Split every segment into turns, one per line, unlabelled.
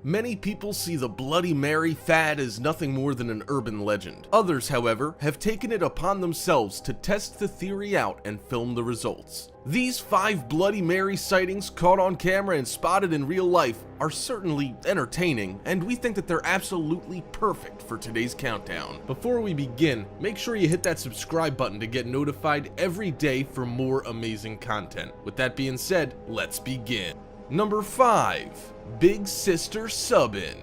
Many people see the Bloody Mary fad as nothing more than an urban legend. Others, however, have taken it upon themselves to test the theory out and film the results. These 5 Bloody Mary sightings caught on camera and spotted in real life are certainly entertaining, and we think that they're absolutely perfect for today's countdown. Before we begin, make sure you hit that subscribe button to get notified every day for more amazing content. With that being said, let's begin. Number 5. Big Sister Sub-In.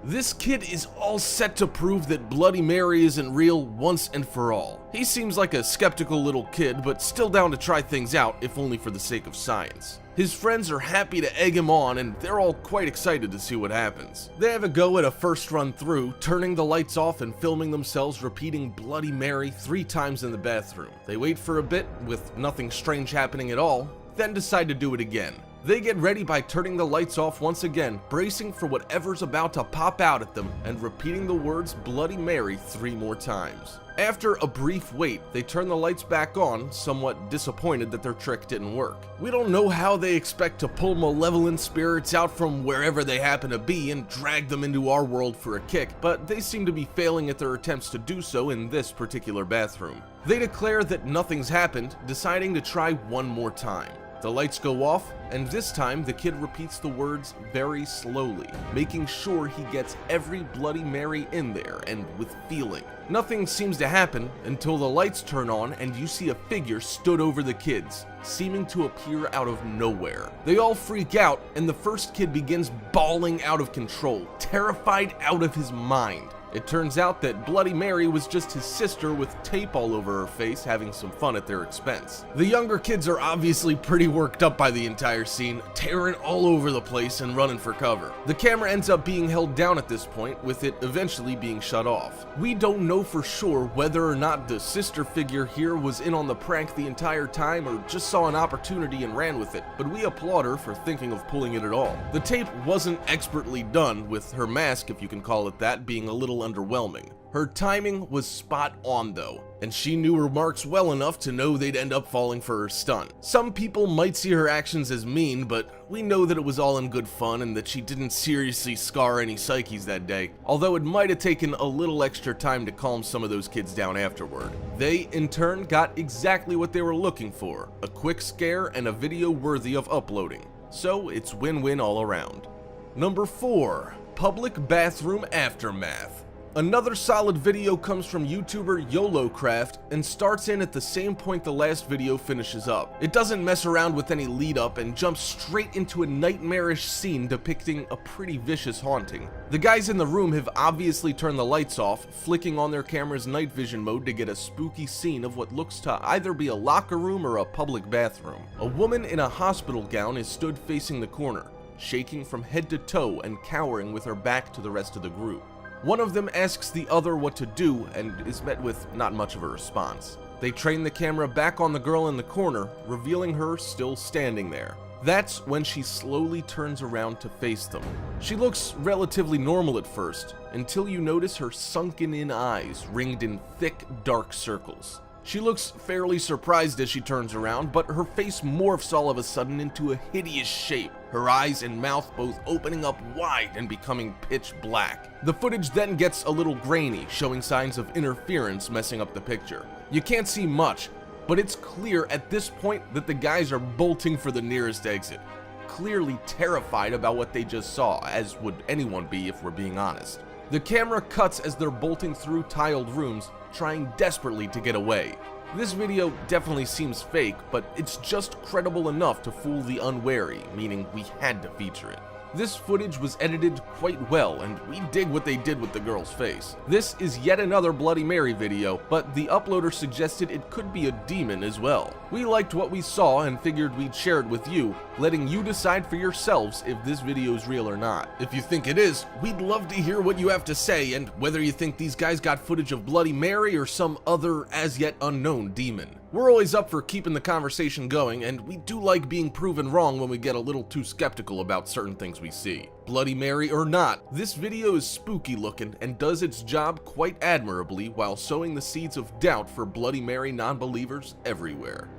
This kid is all set to prove that Bloody Mary isn't real once and for all. He seems like a skeptical little kid, but still down to try things out, if only for the sake of science. His friends are happy to egg him on, and they're all quite excited to see what happens. They have a go at a first run through, turning the lights off and filming themselves repeating Bloody Mary 3 times in the bathroom. They wait for a bit, with nothing strange happening at all, then decide to do it again. They get ready by turning the lights off once again, bracing for whatever's about to pop out at them, and repeating the words Bloody Mary 3 more times. After a brief wait, they turn the lights back on, somewhat disappointed that their trick didn't work. We don't know how they expect to pull malevolent spirits out from wherever they happen to be and drag them into our world for a kick, but they seem to be failing at their attempts to do so in this particular bathroom. They declare that nothing's happened, deciding to try one more time. The lights go off, and this time the kid repeats the words very slowly, making sure he gets every Bloody Mary in there and with feeling. Nothing seems to happen until the lights turn on and you see a figure stood over the kids, seeming to appear out of nowhere. They all freak out, and the first kid begins bawling out of control, terrified out of his mind. It turns out that Bloody Mary was just his sister with tape all over her face, having some fun at their expense. The younger kids are obviously pretty worked up by the entire scene, tearing all over the place and running for cover. The camera ends up being held down at this point, with it eventually being shut off. We don't know for sure whether or not the sister figure here was in on the prank the entire time or just saw an opportunity and ran with it, but we applaud her for thinking of pulling it at all. The tape wasn't expertly done, with her mask, if you can call it that, being a little underwhelming. Her timing was spot on though, and she knew her marks well enough to know they'd end up falling for her stunt. Some people might see her actions as mean, but we know that it was all in good fun and that she didn't seriously scar any psyches that day, although it might have taken a little extra time to calm some of those kids down afterward. They, in turn, got exactly what they were looking for, a quick scare and a video worthy of uploading. So it's win-win all around. Number 4. Public Bathroom Aftermath. Another solid video comes from YouTuber YOLOcraft and starts in at the same point the last video finishes up. It doesn't mess around with any lead up and jumps straight into a nightmarish scene depicting a pretty vicious haunting. The guys in the room have obviously turned the lights off, flicking on their camera's night vision mode to get a spooky scene of what looks to either be a locker room or a public bathroom. A woman in a hospital gown is stood facing the corner, shaking from head to toe and cowering with her back to the rest of the group. One of them asks the other what to do and is met with not much of a response. They train the camera back on the girl in the corner, revealing her still standing there. That's when she slowly turns around to face them. She looks relatively normal at first, until you notice her sunken-in eyes ringed in thick, dark circles. She looks fairly surprised as she turns around, but her face morphs all of a sudden into a hideous shape, her eyes and mouth both opening up wide and becoming pitch black. The footage then gets a little grainy, showing signs of interference messing up the picture. You can't see much, but it's clear at this point that the guys are bolting for the nearest exit, clearly terrified about what they just saw, as would anyone be if we're being honest. The camera cuts as they're bolting through tiled rooms, trying desperately to get away. This video definitely seems fake, but it's just credible enough to fool the unwary, meaning we had to feature it. This footage was edited quite well, and we dig what they did with the girl's face. This is yet another Bloody Mary video, but the uploader suggested it could be a demon as well. We liked what we saw and figured we'd share it with you, letting you decide for yourselves if this video is real or not. If you think it is, we'd love to hear what you have to say and whether you think these guys got footage of Bloody Mary or some other as yet unknown demon. We're always up for keeping the conversation going, and we do like being proven wrong when we get a little too skeptical about certain things we see. Bloody Mary or not, this video is spooky looking and does its job quite admirably while sowing the seeds of doubt for Bloody Mary non-believers everywhere.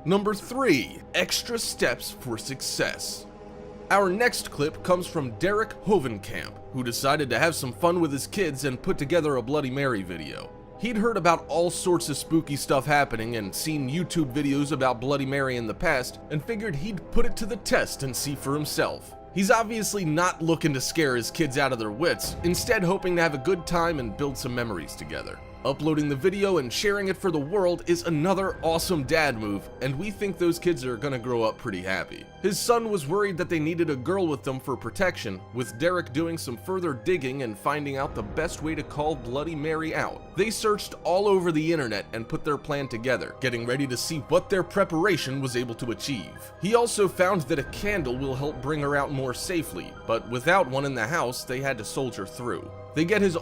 Number 3. Extra steps for success. Our next clip comes from Derek Hovenkamp, who decided to have some fun with his kids and put together a Bloody Mary video. He'd heard about all sorts of spooky stuff happening and seen YouTube videos about Bloody Mary in the past and figured he'd put it to the test and see for himself. He's obviously not looking to scare his kids out of their wits, instead hoping to have a good time and build some memories together. Uploading the video and sharing it for the world is another awesome dad move, and we think those kids are gonna grow up pretty happy. His son was worried that they needed a girl with them for protection, with Derek doing some further digging and finding out the best way to call Bloody Mary out. They searched all over the internet and put their plan together, getting ready to see what their preparation was able to achieve. He also found that a candle will help bring her out more safely, but without one in the house, they had to soldier through. They get his